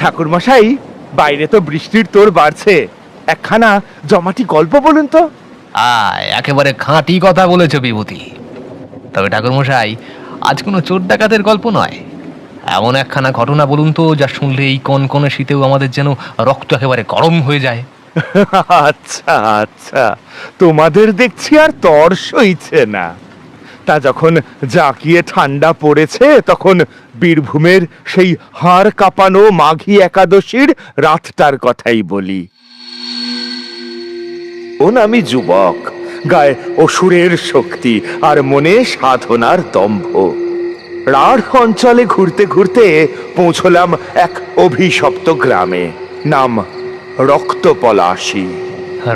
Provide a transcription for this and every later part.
ঠাকুর মশাই, বাইরে তো বৃষ্টির তোড় বাড়ছে, একখানা জমাটি গল্প বলুন তো। একেবারে খাঁটি কথা বলেছো বিভূতি। তবে ঠাকুর মশাই, আজ কোনো চোর ডাকাতের গল্প নয়। এমন একখানা ঘটনা বলুন তো, যা শুনলে এই কনকনে শীতেও আমাদের যেন রক্ত একেবারে গরম হয়ে যায়। আচ্ছা আচ্ছা, তোমাদের দেখছি আর তর সইছে না। তা যখন জাঁকিয়ে ঠান্ডা পড়েছে, তখন বীরভূমের সেই হাড় কাঁপানো মাঘী একাদশীর রাতটার কথাই বলি। আমি যুবক, গায়ে অসুরের শক্তি আর মনে সাধনার দম্ভ। রাঢ় অঞ্চলে ঘুরতে ঘুরতে পৌঁছলাম এক অভিশপ্ত গ্রামে, নাম রক্তপলাশী।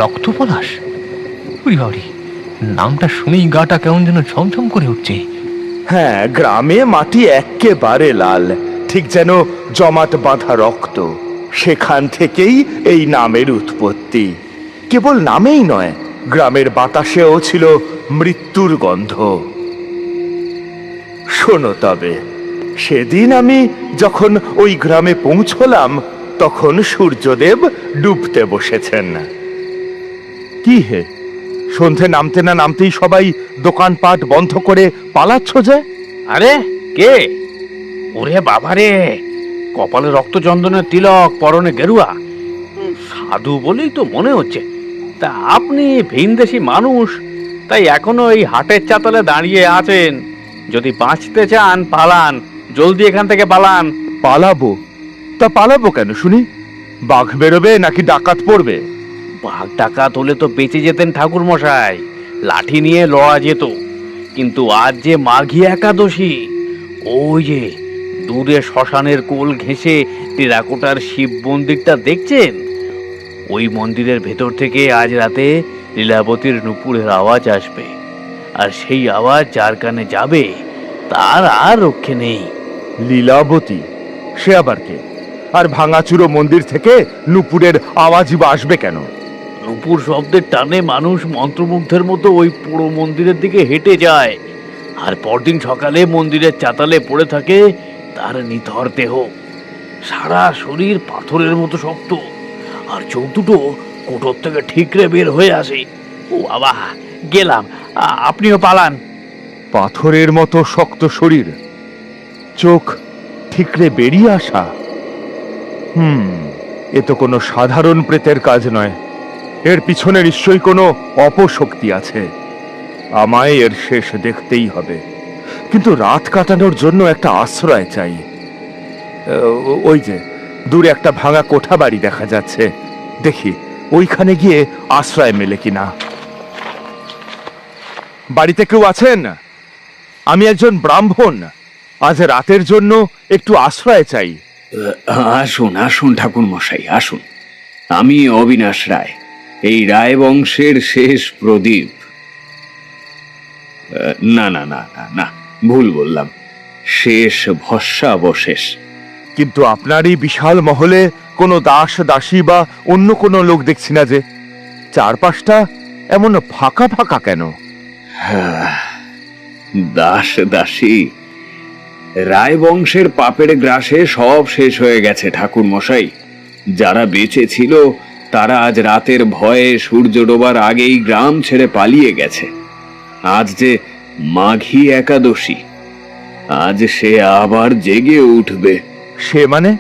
রক্তপলাশ? বাড়ি নামটা শুনেই গাটা কেমন যেন ছমছম করে উঠছে। হ্যাঁ, গ্রামে মাটি এক্কেবারে লাল, ঠিক যেন জমাট বাঁধা রক্ত। সেখান থেকেই এই নামের উৎপত্তি। কেবল নামেই নয়, গ্রামের বাতাসেও ছিল মৃত্যুর গন্ধ। শোনো তবে, সেদিন আমি যখন ওই গ্রামে পৌঁছলাম, তখন সূর্যদেব ডুবতে বসেছেন। কি হে, সন্ধে নামতে না নামতেই সবাই দোকানপাট বন্ধ করে পালাচ্ছ যে? আরে কে? ওরে বাবারে, কপালে রক্তচন্দনের তিলক, পরনে গেরুয়া, সাধু বলেই তো মনে হচ্ছে। তা আপনি ভিনদেশি মানুষ, তাই এখনো এই হাটের চাতালে দাঁড়িয়ে আছেন। যদি বাঁচতে চান পালান, জলদি এখান থেকে পালান। পালাবো? তা পালাবো কেন শুনি? বাঘ বেরোবে নাকি ডাকাত পড়বে? বাঘ ডাকাত হলে তো বেঁচে যেতেন ঠাকুর মশাই, লাঠি নিয়ে লড়া যেত। কিন্তু আজ যে মাঘী একাদশী, ওই যে দূরে শ্মশানের কোল ঘেঁষে টেরাকোটার শিব মন্দিরটা দেখছেন, ওই মন্দিরের ভেতর থেকে আজ রাতে লীলাবতীর নূপুরের আওয়াজ আসবে। আর সেই আওয়াজ যার কানে যাবে, তার আর রক্ষে নেই। লীলাবতী? সে আবার কে? আর ভাঙাচুরো মন্দির থেকে নূপুরের আওয়াজই বা আসবে কেন? নূপুর শব্দের টানে মানুষ মন্ত্রমুগ্ধের মতো ওই পুরো মন্দিরের দিকে হেঁটে যায়। আর পরদিন সকালে মন্দিরের চাতালে পড়ে থাকে তার নিথর দেহ। সারা শরীর পাথরের মতো শক্ত, আর চোখ দুটো কোটর থেকে ঠিকরে বের হয়ে আসে। ও বাবা, গেলাম, আপনিও পালান। পাথরের মতো শক্ত শরীর, চোখ ঠিকরে বেরিয়ে আসা। এ তো কোনো সাধারণ প্রেতের কাজ নয়। এর পিছনে নিশ্চয়ই কোনো অপশক্তি আছে। আমায় এর শেষ দেখতেই হবে, কিন্তু রাত কাটানোর জন্য একটা আশ্রয় চাই। ওই যে দূরে একটা ভাঙা কোঠা বাড়ি দেখা যাচ্ছে, দেখি ওইখানে গিয়ে আশ্রয় মেলে কিনা। বাড়িতে কেউ আছেন? আমি একজন ব্রাহ্মণ, আজ রাতের জন্য একটু আশ্রয় চাই। আসুন আসুন ঠাকুর মশাই, আসুন। আমি অবিনাশ রায়, এই রায় বংশের শেষ প্রদীপ। না না না না না, ভুল বললাম, শেষ ভস্মাবশেষ। কিন্তু আপনার এই বিশাল মহলে কোনো দাস দাসী বা অন্য কোনো লোক দেখছি না যে। চারপাশটা এমন ফাঁকা ফাঁকা কেন? দাস দাসী? রায় বংশের পাপের গ্রাসে সব শেষ হয়ে গেছে ঠাকুর মশাই। যারা বেঁচে ছিল তারা আজ রাতের ভয়ে সূর্য ডোবার আগেই গ্রাম ছেড়ে পালিয়ে গেছে। আজ যে মাঘী একাদশী, আজ সে আবার জেগে উঠবে। সে মানে?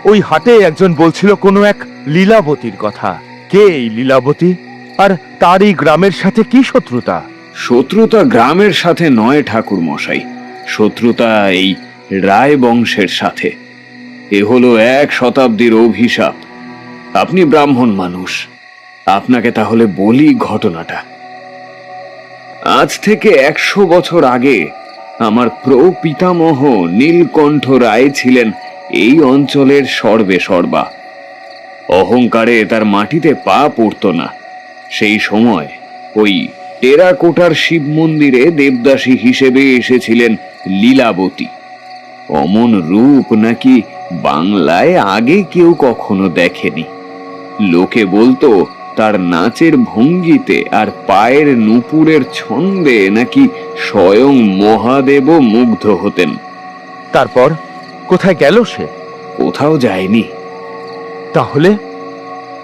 ওই হাটে একজন বলছিল কোনো এক লীলাবতীর কথা। কে এই লীলাবতী? আর তার এই গ্রামের সাথে কি শত্রুতা? শত্রুতা গ্রামের সাথে নয় ঠাকুর মশাই, শত্রুতা এই রায় বংশের সাথে। এ হলো 1 শতাব্দীর অভিশাপ। আপনি ব্রাহ্মণ মানুষ, আপনাকে তাহলে বলি ঘটনাটা। আজ থেকে 100 বছর আগে আমার প্রপিতামহ নীলকণ্ঠ রায় ছিলেন এই অঞ্চলের সর্বে সর্বা। অহংকারে তার মাটিতে পা পড়ত না। সেই সময় ওই টেরাকোটার শিব মন্দিরে দেবদাসী হিসেবে এসেছিলেন লীলাবতী। অমন রূপ নাকি বাংলায় আগে কেউ কখনো দেখেনি। লোকে বলতো তার নাচের ভঙ্গিতে আর পায়ের নূপুরের ছন্দে নাকি স্বয়ং মহাদেব মুগ্ধ হতেন। তারপর কোথায় গেল সে? কোথাও যায়নি, তাহলে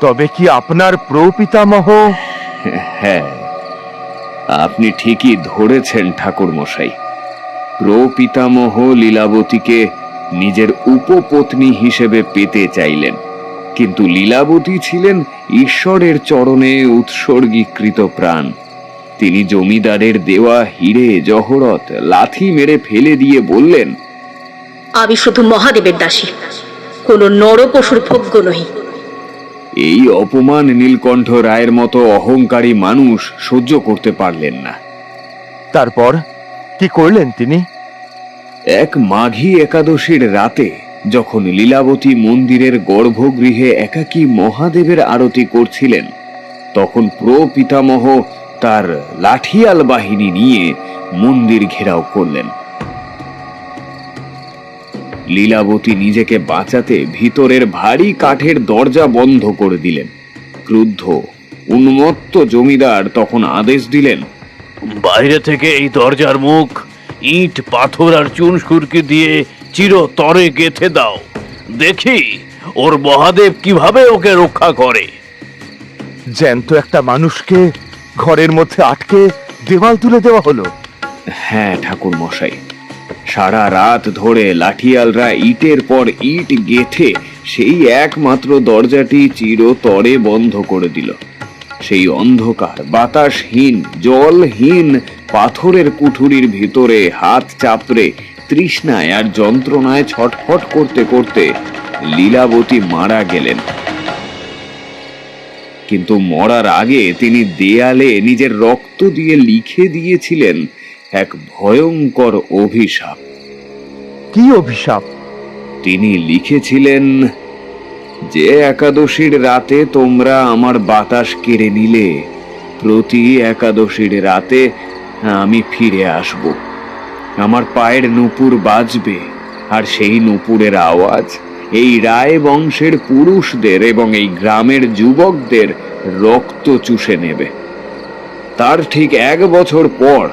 তবে কি আপনার প্রপিতামহ? হ্যাঁ, আপনি ঠিকই ধরেছেন ঠাকুর মশাই। প্রপিতামহ লীলাবতীকে নিজের উপপত্নী হিসেবে পেতে চাইলেন, কিন্তু লীলাবতী ছিলেন ঈশ্বরের চরণে উৎসর্গীকৃত প্রাণ। তিনি জমিদারের দেওয়া হিরে জহরত লাথি মেরে ফেলে দিয়ে বললেন, আমি শুধু মহাদেবের দাসী, কোনো নরপশুর ভোগ্য নহি। এই অপমান নীলকণ্ঠ রায়ের মতো অহংকারী মানুষ সহ্য করতে পারলেন না। তারপর কি করলেন তিনি? এক মাঘী একাদশীর রাতে যখন লীলাবতী মন্দিরের গর্ভগৃহে একাকী মহাদেবের আরতি করছিলেন, তখন প্রপিতামহ তার লাঠিয়াল বাহিনী নিয়ে মন্দির ঘেরাও করলেন। লীলাবতী নিজেকে বাঁচাতে ভিতরের ভারী কাঠের দরজা বন্ধ করে দিলেন। ক্রুদ্ধ উন্মত্ত জমিদার তখন আদেশ দিলেন, বাইরে থেকে এই দরজার মুখ ইট পাথর আর চুন সুরকি দিয়ে চিরতরে গেঁথে দাও, দেখি ওর মহাদেব কিভাবে ওকে রক্ষা করে। জ্যান্ত একটা মানুষকে ঘরের মধ্যে আটকে দেওয়াল তুলে দেওয়া হলো? হ্যাঁ ঠাকুর মশাই, সারা রাত ধরে লাঠিয়ালরা ইটের পর ইট গেথে সেই একমাত্র দরজাটি চিরতরে বন্ধ করে দিল। সেই অন্ধকার বাতাসহীন জলহীন পাথরের কুঠুরির ভিতরে হাত চাপড়ে তৃষ্ণায় আর যন্ত্রণায় ছটফট করতে করতে লীলাবতী মারা গেলেন। কিন্তু মরার আগে তিনি দেয়ালে নিজের রক্ত দিয়ে লিখে দিয়েছিলেন এক ভয়ঙ্কর অভিশাপ। কি অভিশাপ? তিনি লিখেছিলেন, যে একাদশীর রাতে তোমরা আমার বাতাস কেড়ে নিলে, প্রতি একাদশীর রাতে আমি ফিরে আসব। আমার পায়ের নূপুর বাজবে, আর সেই নূপুরের আওয়াজ এই রায় বংশের পুরুষদের এবং এই গ্রামের যুবকদের রক্ত চুষে নেবে। তার ঠিক 1 বছর পর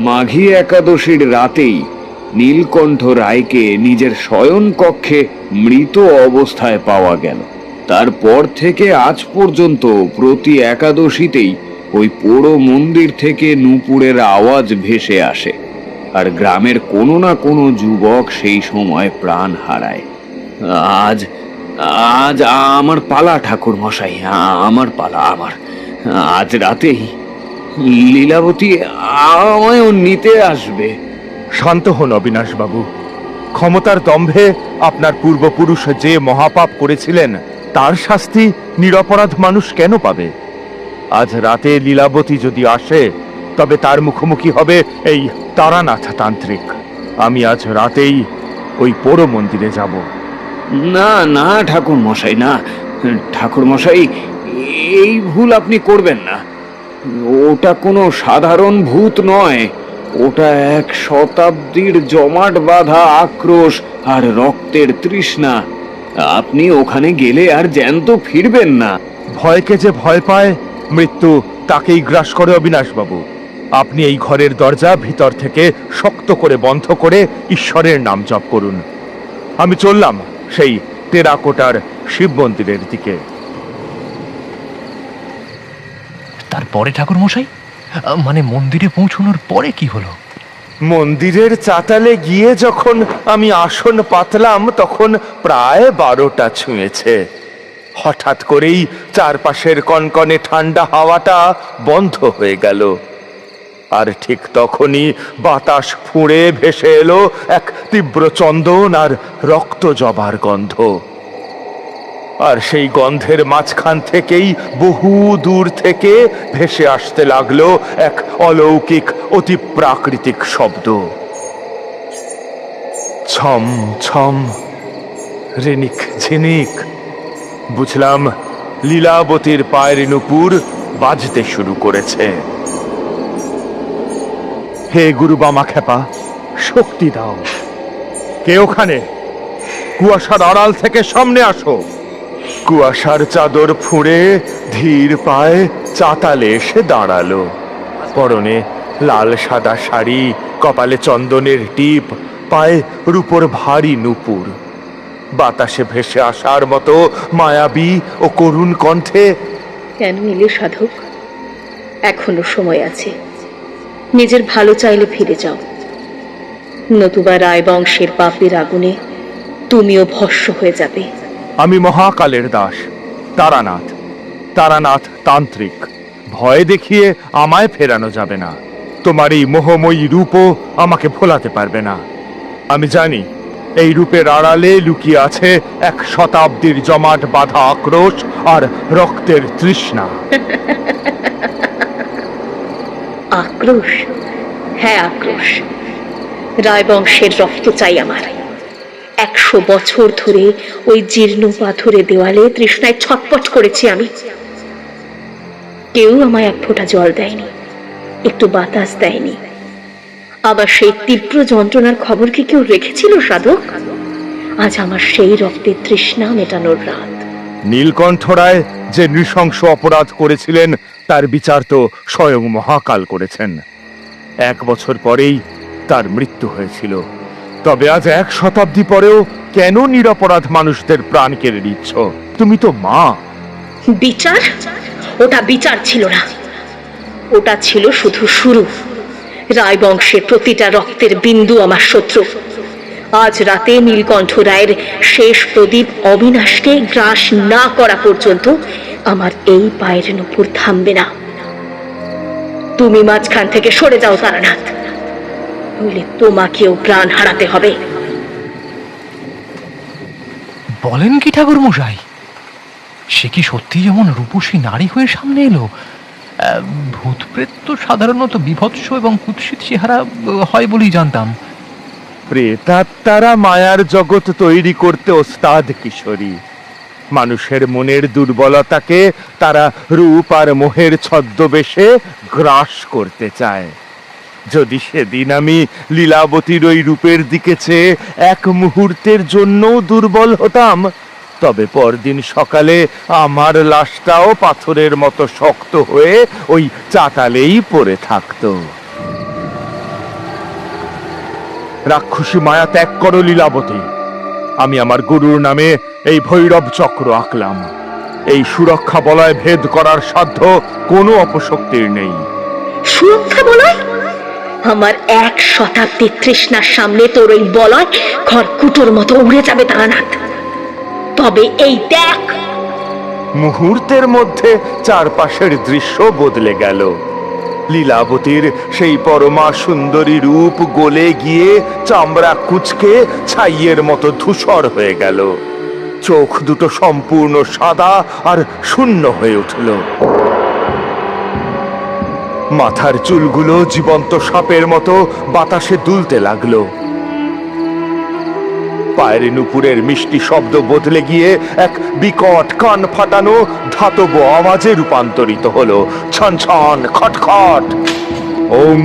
মাঘী একাদশীর রাতেই নীলকণ্ঠ রায়কে নিজের শয়ন কক্ষে মৃত অবস্থায় পাওয়া গেল। তারপর থেকে আজ পর্যন্ত প্রতি একাদশীতেই ওই পোড়ো মন্দির থেকে নূপুরের আওয়াজ ভেসে আসে, আর গ্রামের কোনো না কোনো যুবক সেই সময় প্রাণ হারায়। আজ আজ আমার পালা ঠাকুর মশাই, আমার পালা। আজ রাতেই লীলাবতী আমায়ও নিতে আসবে। শান্ত হন অবিনাশ বাবু। ক্ষমতার দম্ভে আপনার পূর্বপুরুষ যে মহাপাপ করেছিলেন তার শাস্তি নিরপরাধ মানুষ কেন পাবে? আজ রাতে লীলাবতী যদি আসে তবে তার মুখোমুখি হবে এই তারানাথ তান্ত্রিক। আমি আজ রাতেই ওই পোড়ো মন্দিরে যাব। না না ঠাকুর মশাই, না ঠাকুর মশাই, এই ভুল আপনি করবেন না। ওটা কোনো সাধারণ ভূত নয়, ওটা 1 শতাব্দীর জমাট বাঁধা আক্রোশ আর রক্তের তৃষ্ণা। আপনি ওখানে গেলে আর জ্যান্ত ফিরবেন না। ভয়কে যে ভয় পায়, মৃত্যু তাকেই গ্রাস করে অবিনাশ বাবু। আপনি এই ঘরের দরজা ভিতর থেকে শক্ত করে বন্ধ করে ঈশ্বরের নাম জপ করুন। আমি চললাম সেই টেরাকোটার শিব মন্দিরের দিকে। তারপরে ঠাকুর মশাই, মানে মন্দিরে পৌঁছানোর পরে কি হলো? মন্দিরের চাতালে গিয়ে যখন আমি আসন পাতলাম তখন প্রায় 12টা ছুঁয়েছে। হঠাৎ করেই চারপাশের কনকনে ঠান্ডা হাওয়াটা বন্ধ হয়ে গেল, আর ঠিক তখনই বাতাস ফুঁড়ে ভেসে এলো এক তীব্র চন্দন আর রক্ত জবার গন্ধ। আর সেই গন্ধের মাঝখান থেকেই বহু দূর থেকে ভেসে আসতে লাগলো এক অলৌকিক অতি প্রাকৃতিক শব্দ। ছম ছম, রেনিক ঝিনিক। বুঝলাম লীলাবতীর পায়ের নূপুর বাজতে শুরু করেছে। হে গুরু বামা খেপা, শক্তি দাও। কে ওখানে? কুয়াশার আড়াল থেকে সামনে আসো। কুয়াশার চাদর ফুঁড়ে ধীর পায়ে চাতালে এসে দাঁড়ালো। পরনে লাল সাদা শাড়ি, কপালে চন্দনের টিপ, পায়ে রূপোর ভারী নূপুর। বাতাসে ভেসে আসার মতো মায়াবী ও করুণ কণ্ঠে। কেন এলে সাধক? এখনো সময় আছে। নিজের ভালো চাইলে ফিরে যাও, নতুবা রায় বংশের পাপের আগুনে তুমিও ভস্ম হয়ে যাবে। আমি মহাকালের দাস, তারানাথ, তারানাথ তান্ত্রিক। ভয় দেখিয়ে আমায় ফেরানো যাবে না। তোমার এই মোহময়ী রূপও আমাকে ভোলাতে পারবে না। আমি জানি এই রূপের আড়ালে লুকিয়ে আছে 1 শতাব্দীর জমাট বাঁধা আক্রোশ আর রক্তের তৃষ্ণা। আক্রোশ? হ্যাঁ, আক্রোশ। রায়বংশের রক্ত চাই আমার। 100 বছর ধরে ওই জীর্ণ পাথরে দেওয়ালে তৃষ্ণায় ছটপট করেছি আমি। কেউ আমায় 1 ফোঁটা জল দেয়নি, একটু বাতাস দেয়নি। আবার সেই তীব্র যন্ত্রণার খবর কি কেউ রেখেছিল সাধক? আজ আমার সেই রক্তের তৃষ্ণা মেটানোর রাত। নীলকণ্ঠ রায় যে নৃশংস অপরাধ করেছিলেন তার বিচার তো স্বয়ং মহাকাল করেছেন। 1 বছর পরেই তার মৃত্যু হয়েছিল। তবে আজ 1 শতাব্দী পরেও কেন নিরপরাধ মানুষদের প্রাণ কেড়ে নিচ্ছ? তুমি তো মা। বিচার? ওটা বিচার ছিল না, ওটা ছিল শুধু শুরু। রায়বংশের প্রতিটা রক্তের বিন্দু আমার শত্রু। আজ রাতে নীলকণ্ঠ রায়ের শেষ প্রদীপ অবিনাশকে গ্রাস না করা পর্যন্ত আমার এই পায়ের নুপুর থামবে না। তুমি মাঝখান থেকে সরে যাও তারানাথ, নইলে তোমাকেও প্রাণ হারাতে হবে। বলেন কি ঠাকুর মশাই? সে কি সত্যি যেমন রূপসী নারী হয়ে সামনে এলো? ভূত প্রেত তো সাধারণত বিভৎস এবং কুৎসিত চেহারা হয় বলেই জানতাম। প্রেতাত্মারা মায়ার জগৎ তৈরি করতে ওস্তাদ কিশোরী। মানুষের মনের দুর্বলতাকে তারা রূপ আর মোহের ছদ্মবেশে গ্রাস করতে চায়। যদি সেদিন আমি লীলাবতীর ওই রূপের দিকে চেয়ে 1 মুহূর্তের জন্য দুর্বল হতাম, তবে পরদিন সকালে আমার লাশটাও পাথরের মতো শক্ত হয়ে ওই চাতালেই পড়ে থাকতো। রাক্ষসী মায়া ত্যাগ করো লীলাবতী। আমি আমার গুরুর নামে এই ভৈরব চক্র আঁকলাম। এই সুরক্ষা বলয় ভেদ করার সাধ্য কোনো অপশক্তির নেই। সুরক্ষা বলয়? আমার 1 শতাব্দীর তৃষ্ণার সামনে তোর ওই বলয় খড়কুটোর মতো উড়ে যাবে তারানাথ। তবে এই দেখ। মুহূর্তের মধ্যে চারপাশের দৃশ্য বদলে গেল। লীলাবতীর সেই পরমা সুন্দরী রূপ গলে গিয়ে চামড়া কুঁচকে ছাইয়ের মতো ধূসর হয়ে গেল। চোখ দুটো সম্পূর্ণ সাদা আর শূন্য হয়ে উঠল। মাথার চুলগুলো জীবন্ত সাপের মতো বাতাসে দুলতে লাগলো। পায়ের নুপুরের মিষ্টি শব্দ বদলে গিয়ে এক বিকট কান ফাটানো ধাতব আওয়াজে রূপান্তরিত হলো। ছন ছন খটখট। ওং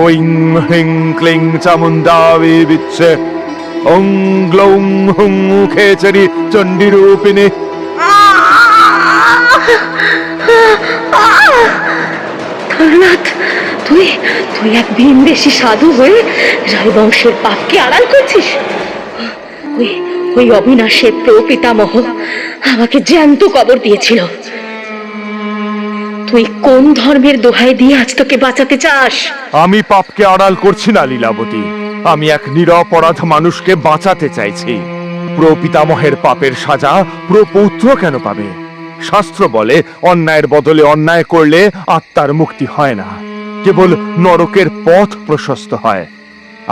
ওইং হ্রিং ক্লিং চামুন্ডাবি বিচ্ছে। ওং গ্লৌং হুং খেচরি চণ্ডীরূপিণী। তারানাথ, তুই তুই এক ভিনদেশী সাধু হয়ে রায়বংশের পাপকে আড়াল করছিস। ওই অবিনাশের প্রপিতামহ আমাকে জ্যান্ত কবর দিয়েছিল। তুই কোন ধর্মের দোহাই দিয়ে আজ তোকে বাঁচাতে চাস? আমি পাপকে আড়াল করছি না লীলাবতী। আমি এক নিরপরাধ মানুষকে বাঁচাতে চাইছি। প্রপিতামহের পাপের সাজা প্রপৌত্র কেন পাবে? শাস্ত্র বলে অন্যায়ের বদলে অন্যায় করলে আত্মার মুক্তি হয় না, কেবল নরকের পথ প্রশস্ত হয়।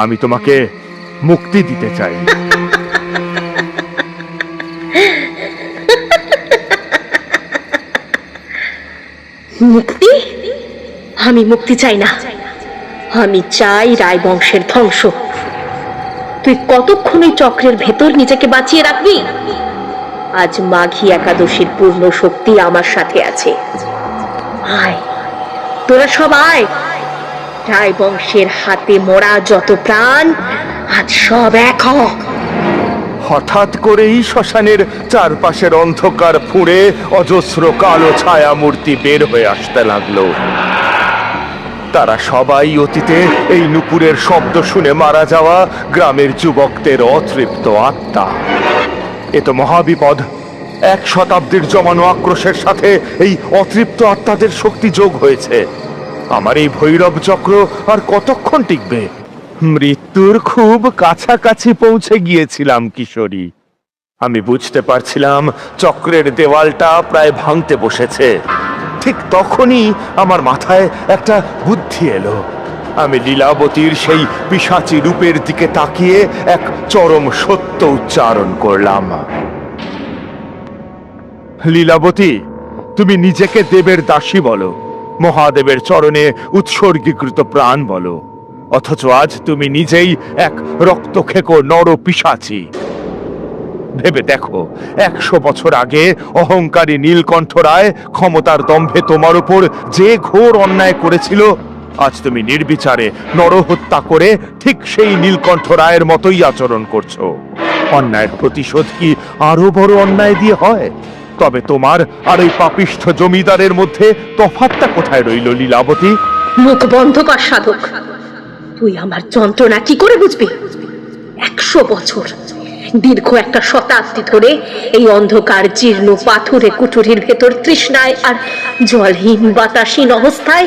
আমি তোমাকে মুক্তি দিতে চাই। মুক্তি? আমি মুক্তি চাই না, আমি চাই রায়বংশের ধ্বংস। তুই কতক্ষণ ওই চক্রের ভেতর নিজেকে বাঁচিয়ে রাখবি? আজ মাঘী একাদশীর পূর্ণ শক্তি আমার সাথে আছে। আয়, তোরা সব আয়। রায়বংশের হাতে মরা যত প্রাণ আজ সব এক হ। হঠাৎ করেই শ্মশানের চারপাশের অন্ধকার ফুঁড়ে অজস্র কালো ছায়া মূর্তি বের হয়ে আসতে লাগলো। তারা সবাই অতীতে এই নুপুরের শব্দ শুনে মারা যাওয়া গ্রামের যুবকদের অতৃপ্ত আত্মা। এ তো মহাবিপদ। 1 শতাব্দীর জমানো আক্রোশের সাথে এই অতৃপ্ত আত্মাদের শক্তি যোগ হয়েছে। আমার এই ভৈরব চক্র আর কতক্ষণ টিকবে? মৃত্যুর খুব কাছাকাছি পৌঁছে গিয়েছিলাম কিশোরী। আমি বুঝতে পারছিলাম চক্রের দেওয়ালটা প্রায় ভাঙতে বসেছে। ঠিক তখনই আমার মাথায় একটা বুদ্ধি এলো। আমি লীলাবতীর সেই পিশাচী রূপের দিকে তাকিয়ে এক চরম সত্য উচ্চারণ করলাম। লীলাবতী, তুমি নিজেকে দেবের দাসী বলো, মহাদেবের চরণে উৎসর্গীকৃত প্রাণ বলো, অথচ আজ তুমি নিজেই এক রক্তখেকো নর পিশাচী। ভেবে দেখো, 100 বছর আগে অহংকারী নীলকণ্ঠ রায় ক্ষমতার দম্ভে তোমার উপর যে ঘোর অন্যায় করেছিল, আজ তুমি নির্বিচারে নরহত্যা করে ঠিক সেই নীলকণ্ঠ রায়ের মতোই আচরণ করছো। অন্যায়ের প্রতিশোধ কি আরো বড় অন্যায় দিয়ে হয়? তবে তোমার আর ওই পাপিষ্ঠ জমিদারের মধ্যে তফাৎটা কোথায় রইল লীলাবতী? মুখ বন্ধ কর সাধক। তুই আমার যন্ত্রণা কি করে বুঝবি? 100 বছর, দীর্ঘ একটা শতাব্দী ধরে এই অন্ধকার জীর্ণ পাথুরে কুঠুরির ভেতর তৃষ্ণায় আর জলহীন বাতাসহীন অবস্থায়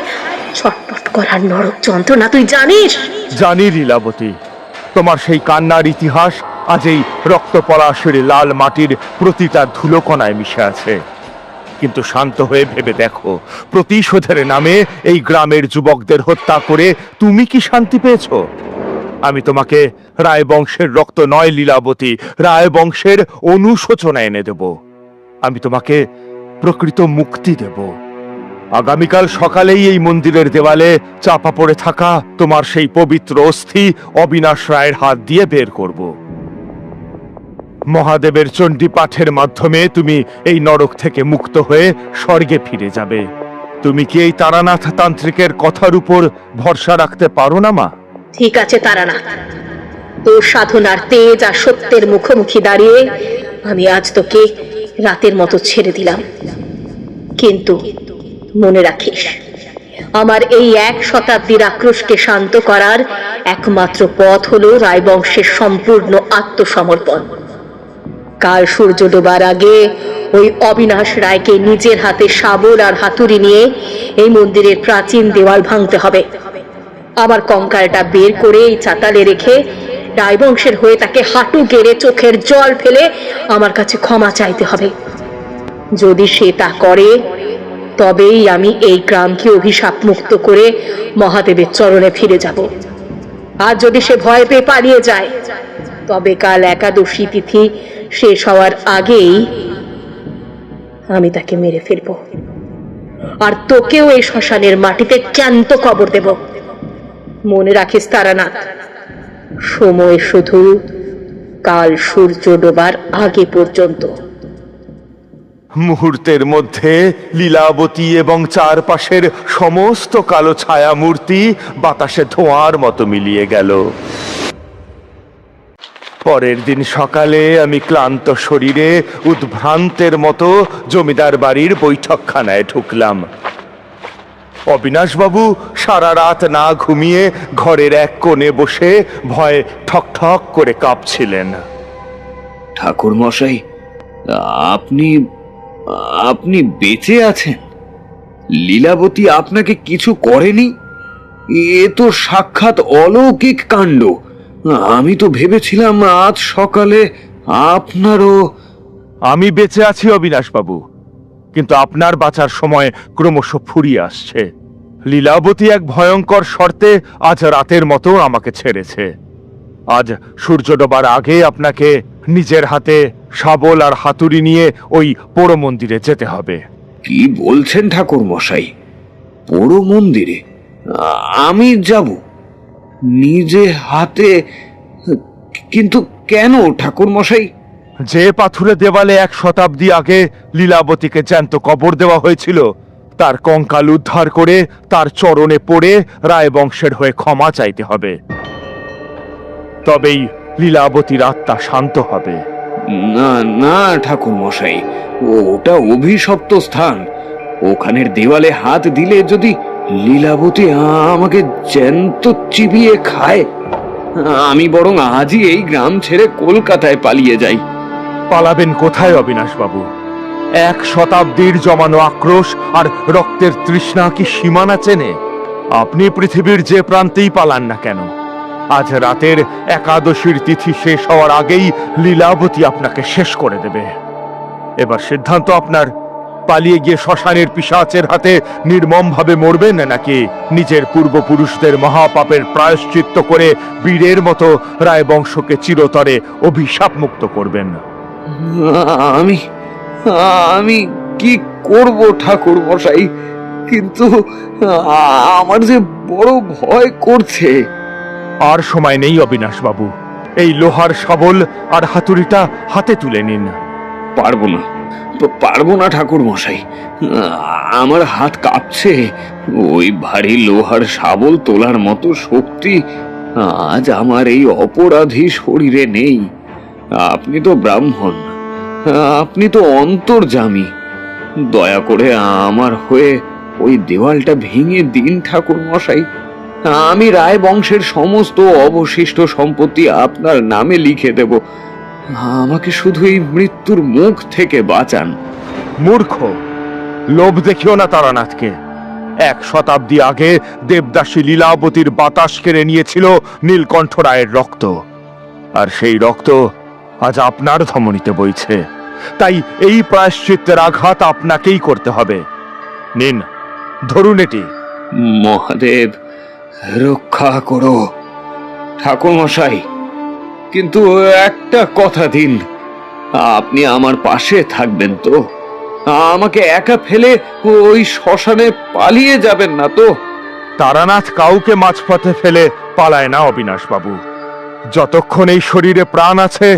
ছটফট করার নরক যন্ত্রণা তুই জানিস? জানি লীলাবতী, তোমার সেই কান্নার ইতিহাস আজ এই রক্তপলাশের লাল মাটির প্রতিটা ধুলোকণায় মিশে আছে। কিন্তু শান্ত হয়ে ভেবে দেখো, প্রতিশোধের নামে এই গ্রামের যুবকদের হত্যা করে তুমি কি শান্তি পেয়েছো? আমি তোমাকে রায়বংশের রক্ত নয় লীলাবতী, রায়বংশের অনুশোচনা এনে দেব। আমি তোমাকে প্রকৃত মুক্তি দেব। আগামীকাল সকালেই এই মন্দিরের দেওয়ালে চাপা পড়ে থাকা তোমার সেই পবিত্র অস্থি অবিনাশ রায়ের হাত দিয়ে বের করব। মহাদেবের চণ্ডী পাঠের মাধ্যমে তুমি এই নরক থেকে মুক্ত হয়ে স্বর্গে ফিরে যাবে। তুমি কি এই তারানাথ তান্ত্রিকের কথার উপর ভরসা রাখতে পারো না মা? ঠিক আছে তারানাথ, তোর সাধনার তেজ আর সত্যের মুখোমুখি দাঁড়িয়ে আমি আজ তোকে রাতের মতো ছেড়ে দিলাম। কিন্তু মনে রাখিস, আমার এই 1 শতাব্দীর আক্রোশকে শান্ত করার একমাত্র পথ হলো রায়বংশের সম্পূর্ণ আত্মসমর্পণ। কাল সূর্য ডোবার আগে ওই অবিনাশ রায়কে নিজের হাতে শাবল আর হাতুড়ি নিয়ে এই মন্দিরের প্রাচীন দেওয়াল ভাঙতে হবে। আমার কঙ্কালটা বের করে এই চাতালে রেখে রায়বংশের হয়ে তাকে হাঁটু গেড়ে চোখের জল ফেলে আমার কাছে ক্ষমা চাইতে হবে। যদি সে তা করে, তবেই আমি এই গ্রামকে অভিশাপ মুক্ত করে মহাদেবের চরণে ফিরে যাব। আর যদি সে ভয় পেয়ে পালিয়ে যায়, তবে কাল একাদশী তিথি শেষ হওয়ার আগেই আমি তাকে মেরে ফেলব। আর তোকেও এই শ্মশানের মাটিতে জ্যান্ত কবর দেব। মনে রাখিস তারানাথ, সময় শুধু কাল সূর্য ডোবার আগে পর্যন্ত। মুহূর্তের মধ্যে লীলাবতী এবং চারপাশের সমস্ত কালো ছায়া মূর্তি বাতাসে ধোঁয়ার মতো মিলিয়ে গেল। পরের দিন সকালে আমি ক্লান্ত শরীরে উদ্ভ্রান্তের মতো জমিদার বাড়ির বৈঠকখানায় ঢুকলাম। অবিনাশবাবু সারা রাত না ঘুমিয়ে ঘরের এক কোণে বসে ভয়ে ঠক ঠক করে কাঁপছিলেন। ঠাকুর মশাই, আপনি আপনি বেঁচে আছেন? লীলাবতী আপনাকে কিছু করেনি? এ তো সাক্ষাৎ অলৌকিক কাণ্ড। আমি তো ভেবেছিলাম আজ সকালে আপনারও। আমি বেঁচে আছি অবিনাশবাবু, কিন্তু আপনার বাঁচার সময় ক্রমশ ফুরিয়ে আসছে। লীলাবতী এক ভয়ঙ্কর শর্তে আজ রাতের মতো আমাকে ছেড়েছে। আজ সূর্য ডোবার আগে আপনাকে নিজের হাতে শাবল আর হাতুড়ি নিয়ে ওই পোড়ো মন্দিরে যেতে হবে। কি বলছেন ঠাকুর মশাই? পোড়ো মন্দিরে আমি যাব নিজে হাতে? কিন্তু কেন ঠাকুর মশাই? যে পাথুরে দেওয়ালে 1 শতাব্দী আগে লীলাবতীকে জ্যান্ত কবর দেওয়া হয়েছিল, তার কঙ্কাল উদ্ধার করে তার চরণে পড়ে রায়বংশের হয়ে ক্ষমা চাইতে হবে। তবেই লীলাবতীর আত্মা শান্ত হবে। না না ঠাকুর মশাই, ওটা অভিশপ্ত স্থান। ওখানের দেওয়ালে হাত দিলে যদি লীলাবতী আমাকে জ্যান্ত চিবিয়ে খায়, আমি বরং আজই এই গ্রাম ছেড়ে কলকাতায় পালিয়ে যাই। পালাবেন কোথায় অবিনাশবাবু? 1 শতাব্দীর জমানো আক্রোশ আর রক্তের তৃষ্ণা কি সীমানা চেনে? আপনি পৃথিবীর যে প্রান্তেই পালান না কেন, আজ রাতের একাদশীর তিথি শেষ হওয়ার আগেই লীলাবতী আপনাকে শেষ করে দেবে। এবার সিদ্ধান্ত আপনার, পালিয়ে গিয়ে শ্মশানের পিশাচের হাতে নির্মমভাবে মরবেন, নাকি নিজের পূর্বপুরুষদের মহাপাপের প্রায়শ্চিত্ত করে বীরের মতো রায়বংশকে চিরতরে অভিশাপ মুক্ত করবেন? আমি আমি কি করব ঠাকুর মশাই, কিন্তু আমার যে বড় ভয় করছে। আর সময় নেই অবিনাশবাবু, এই লোহার শাবল আর হাতুড়িটা হাতে তুলে নিন। পারবো না, পারবো না ঠাকুর মশাই, আমার হাত কাঁপছে। ওই ভারী লোহার শাবল তোলার মতো শক্তি আজ আমার এই অপরাধী শরীরে নেই। আপনি তো ব্রাহ্মণ, আপনি তো অন্তর্যামী, দয়া করে আমার হয়ে ওই দেওয়ালটা ভেঙে দিন ঠাকুর মশাই। আমি রায় বংশের সমস্ত অবশিষ্ট সম্পত্তি আপনার নামে লিখে দেব। আমাকে শুধু এই মৃত্যুর মুখ থেকে বাঁচান। মূর্খ, লোভ দেখিও না তারানাথকে। 1 শতাব্দী আগে দেবদাসী লীলাবতীর বাতাস কেড়ে নিয়েছিল নীলকণ্ঠ রায়ের রক্ত, আর সেই রক্ত আজ আপনার ধমনীতে বইছে। তাই এই প্রায়শ্চিত্তের আঘাত আপনাকেই করতে হবে। নিন, ধরুন এটি। মহাদেব রক্ষা করো ঠাকুর মশাই, কিন্তু একটা কথা দিন, আপনি আমার পাশে থাকবেন তো? আমাকে একা ফেলে ওই শ্মশানে পালিয়ে যাবেন না তো? তারানাথ কাউকে মাঝপথে ফেলে পালায় না অবিনাশবাবু। যতক্ষণ এই শরীরে প্রাণ আছে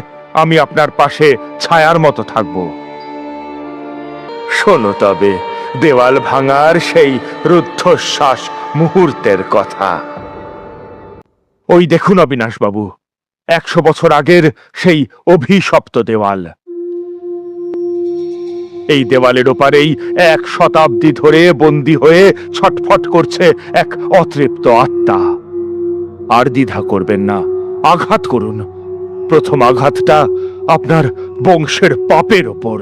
আমি আপনার পাশে ছায়ার মতো থাকব। শোনো তবে দেওয়াল ভাঙার সেই রুদ্ধশ্বাস মুহূর্তের কথা। ওই দেখুন অবিনাশবাবু, 100 বছর আগের সেই অভিশপ্ত দেওয়াল। এই দেওয়ালের ওপারেই 1 শতাব্দী ধরে বন্দী হয়ে ছটফট করছে এক অতৃপ্ত আত্মা। আর দ্বিধা করবেন না, আঘাত করুন। প্রথম আঘাতটা আপনার বংশের পাপের ওপর।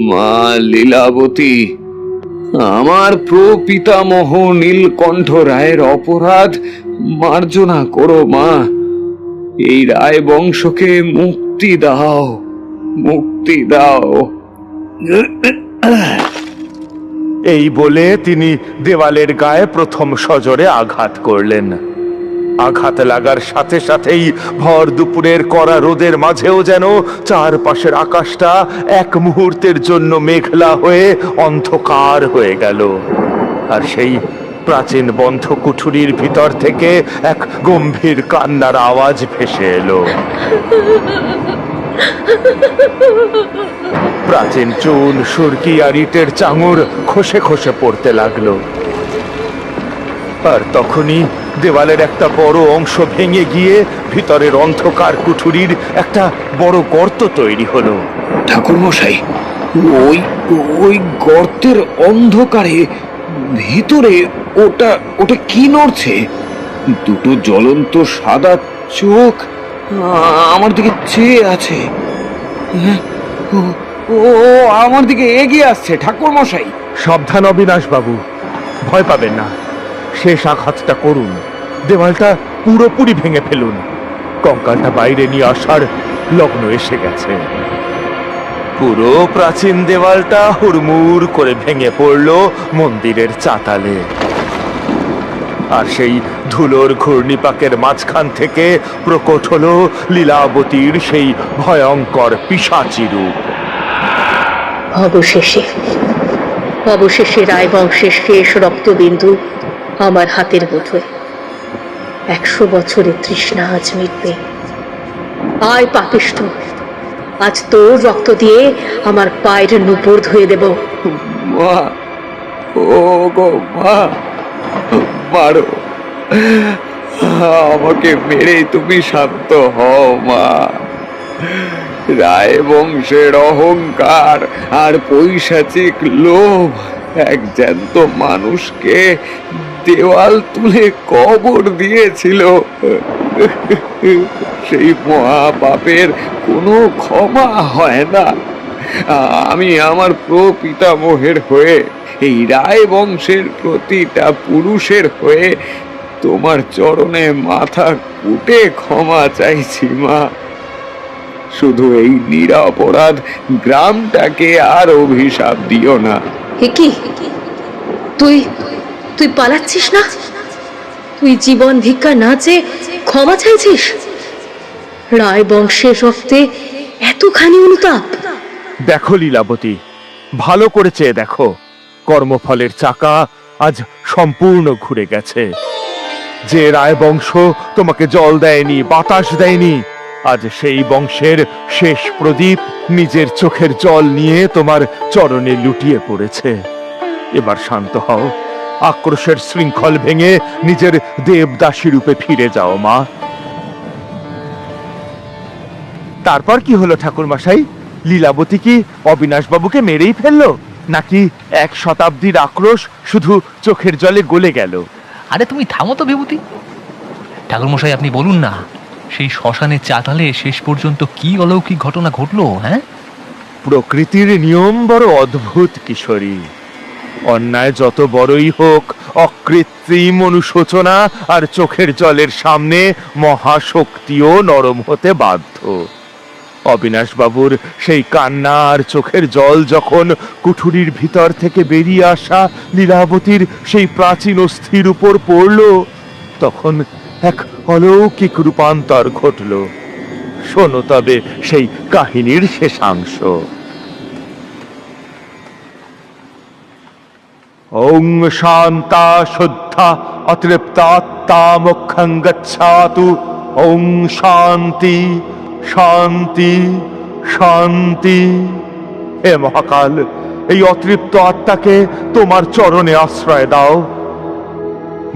মা লীলাবতী, আমার প্রপিতামহ নীলকণ্ঠ রায়ের অপরাধ মার্জনা করো মা। এই রায় বংশকে মুক্তি দাও, মুক্তি দাও। এই বলে তিনি দেওয়ালের গায়ে প্রথম সজোরে আঘাত করলেন। আঘাত লাগার সাথে সাথেই ভর দুপুরের কড়া রোদের মাঝেও যেন চারপাশের আকাশটা এক মুহূর্তের জন্য মেঘলা হয়ে অন্ধকার হয়ে গেল। আর সেই প্রাচীন বন্ধ কুঠুরির ভিতর থেকে এক গম্ভীর কান্নার আওয়াজ ভেসে এলো। প্রাচীন চুন, সুরকি আর ইটের চাঙুর খসে খসে পড়তে লাগলো। আর তখনই দেওয়ালের একটা বড় অংশ ভেঙে গিয়ে ভিতরের অন্ধকার কুঠুরির একটা বড় গর্ত তৈরি হলো। ঠাকুর মশাই, ওই ওই গর্তের অন্ধকারে ভিতরে ওটা ওটা কি নড়ছে? দুটো জ্বলন্ত সাদা চোখ আমার দিকে চেয়ে আছে। হ্যাঁ, ও ও আমার দিকে এগিয়ে আসছে ঠাকুর মশাই। সাবধান অবিনাশ বাবু, ভয় পাবেন না। শেষ আঘাতটা করুন, দেওয়ালটা পুরোপুরি ভেঙে ফেলুন। কঙ্কালটা বাইরে নিয়ে আসার লগ্ন এসে গেছে। পুরো প্রাচীন দেওয়ালটা হুড়মুড় করে ভেঙে পড়ল মন্দিরের চাতালে। আর সেই ধুলোর ঘূর্ণিপাকের মাঝখান থেকে প্রকট হলো লীলাবতীর সেই ভয়ঙ্কর পিশাচী রূপ। অবশেষে অবশেষে রায় বংশের শেষ রক্তবিন্দু আমার হাতের মুঠোয়। 100 বছরের তৃষ্ণা আজ মিটবে। আয় পাপিষ্ঠ, আজ তোর রক্ত দিয়ে আমার পায়ের নুপুর ধুয়ে দেব। মা, ও গো মা, মারো আমাকে, মেরে তুমি শান্ত হও মা। রায় বংশের অহংকার আর পৈশাচিক লোভ এক জ্যান্ত মানুষকে দেওয়াল তুলে কবর দিয়েছিল। সেই মহা পাপের কোনো ক্ষমা হয় না। আমি আমার প্রপিতামহের হয়ে, এই রায় বংশের প্রতিটা পুরুষের হয়ে তোমার চরণে মাথা কুটে ক্ষমা চাইছি মা। শুধু এই নিরপরাধ গ্রামটাকে আর অভিশাপ দিও না। এ কি, তুই তুই পালাচ্ছিস না? তুই জীবন ভিক্ষা না চেয়ে ক্ষমা চাইছিস? রায় বংশের রক্তে এতখানি অনুতাপ? দেখো লীলাবতী, ভালো করে চেয়ে দেখো, কর্মফলের চাকা আজ সম্পূর্ণ ঘুরে গেছে। যে রায় বংশ তোমাকে জল দেয়নি, বাতাস দেয়নি, আজ সেই বংশের শেষ প্রদীপ নিজের চোখের জল নিয়ে তোমার চরণে লুটিয়ে পড়েছে। এবার শান্ত হও, আক্রোশের শৃঙ্খল ভেঙে নিজের দেবদাসী রূপে ফিরে যাও মা। তারপর কি হলো ঠাকুরমশাই? লীলাবতী কি অবিনাশবাবুকে মেরেই ফেললো, নাকি 1 শতাব্দীর আক্রোশ শুধু চোখের জলে গলে গেল? আরে তুমি থামো তো বিভূতি। ঠাকুরমশাই আপনি বলুন না, সেই শ্মশানের চাতালে শেষ পর্যন্ত কি অলৌকিক ঘটনা ঘটলো? হ্যাঁ, প্রকৃতির নিয়ম বড় অদ্ভুত কিশোরী। অন্যায় যত বড়ই হোক, অকৃত্রিম অনুশোচনা আর চোখের জলের সামনে মহাশক্তিও নরম হতে বাধ্য। অবিনাশবাবুর সেই কান্না আর চোখের জল যখন কুঠুরির ভিতর থেকে বেরিয়ে আসা লীলাবতীর সেই প্রাচীন অস্থির উপর পড়ল, তখন এক অলৌকিক রূপান্তর ঘটল। শোনো তবে সেই কাহিনীর শেষাংশ। ওং শান্তা শুদ্ধা অতৃপ্তাত্মা মোক্ষং গচ্ছাতু। ওং শান্তি শান্তি শান্তি। হে মহাকাল, এই অতৃপ্ত আত্মাকে তোমার চরণে আশ্রয় দাও।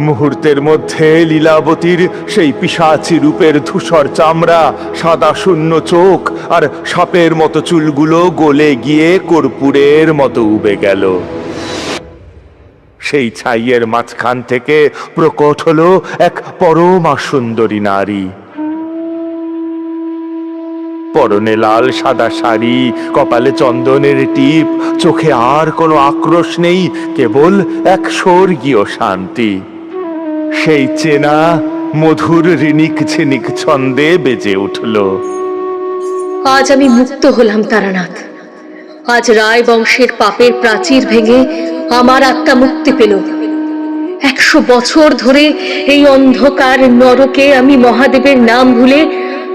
মুহূর্তের মধ্যে লীলাবতীর সেই পিশাচী রূপের ধূসর চামড়া, সাদা শূন্য চোখ আর সাপের মতো চুলগুলো গলে গিয়ে কর্পূরের মতো উবে গেল। সেই ছাইয়ের মাঝখান থেকে প্রকট হলো এক পরমা সুন্দরী নারী। পরনে লাল সাদা শাড়ি, কপালে চন্দনের টিপ, চোখে আর কোনো আক্রোশ নেই, কেবল এক স্বর্গীয় শান্তি। সেই চেনা মধুর ঋণিক ঝিনিক ছন্দে বেজে উঠল। আজ আমি মুক্ত হলাম তারানাথ। আজ রায় বংশের পাপের প্রাচীর ভেঙে আমার আত্মা মুক্তি পেল। 100 বছর ধরে এই অন্ধকার নরকে আমি মহাদেবের নাম ভুলে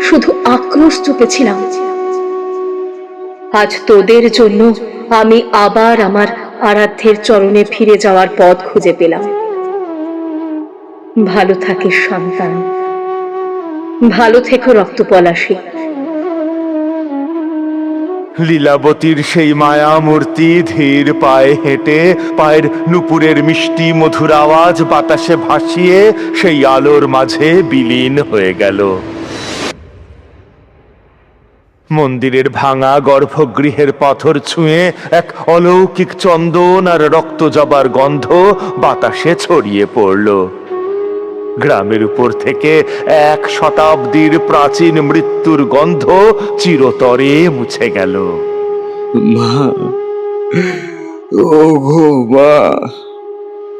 শুধু আক্রোশ চুপেছিলাম। আজ তোদের জন্য আমি আবার আমার আরাধ্যের চরণে ফিরে যাওয়ার পথ খুঁজে পেলাম। ভালো থাকিস সন্তান, ভালো থেকো রক্তপলাশী। লীলাবতীর সেই মায়া মূর্তি ধীর পায়ে হেঁটে, পায়ের নুপুরের মিষ্টি মধুর আওয়াজ বাতাসে ভাসিয়ে সেই আলোর মাঝে বিলীন হয়ে গেল। মন্দিরের ভাঙা গর্ভগৃহের পাথর ছুঁয়ে এক অলৌকিক চন্দন আর রক্ত জবার গন্ধ বাতাসে ছড়িয়ে পড়ল। গ্রামের উপর থেকে 1 শতাব্দীর প্রাচীন মৃত্যুর গন্ধ চিরতরে মুছে গেল। মা, ও গো মা,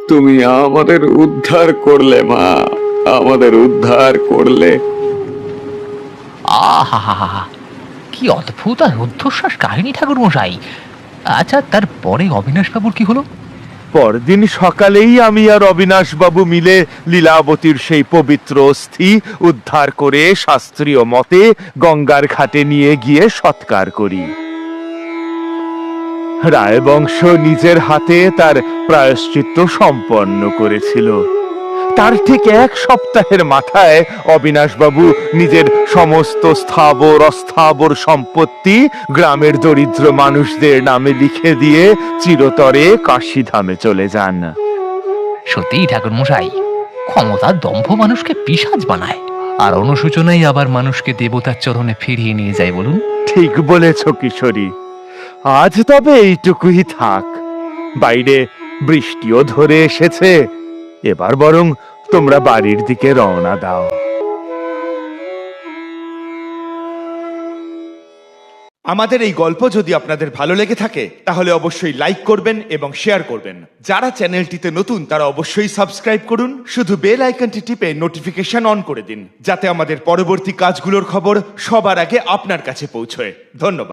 তুমি আমাদের উদ্ধার করলে মা, আমাদের উদ্ধার করলে। আহা, কি অদ্ভুত আর রুদ্ধশ্বাস কাহিনী ঠাকুরমশাই। আচ্ছা, তারপরে অবিনাশবাবুর কি হলো? পরদিন সকালেই আমি আর অবিনাশবাবু মিলে লীলাবতীর সেই পবিত্র অস্থি উদ্ধার করে শাস্ত্রীয় মতে গঙ্গার ঘাটে নিয়ে গিয়ে সৎকার করি। রায়বংশ নিজের হাতে তার প্রায়শ্চিত্ত সম্পন্ন করেছিল। তার ঠিক 1 সপ্তাহের মাথায় অবিনাশবাবু নিজের সমস্ত স্থাবর অস্থাবর সম্পত্তি গ্রামের দরিদ্র মানুষদের নামে লিখে দিয়ে চিরতরে কাশীধামে চলে যান। সত্যিই ঠাকুরমশাই, ক্ষমতার দম্ভ মানুষকে পিশাচ বানায়, আর অনুশোচনাই আবার মানুষকে দেবতার চরণে ফিরিয়ে নিয়ে যায়। বলুন। ঠিক বলেছ কিশোরী। আজ তবে এইটুকুই থাক। বাইরে বৃষ্টিও ধরে এসেছে, এবার বরং তোমরা বাড়ির দিকে রওনা দাও। আমাদের এই গল্প যদি আপনাদের ভালো লেগে থাকে তাহলে অবশ্যই লাইক করবেন এবং শেয়ার করবেন। যারা চ্যানেলটিতে নতুন তারা অবশ্যই সাবস্ক্রাইব করুন, শুধু বেল আইকনটি টিপে নোটিফিকেশন অন করে দিন, যাতে আমাদের পরবর্তী কাজগুলোর খবর সবার আগে আপনার কাছে পৌঁছয়। ধন্যবাদ।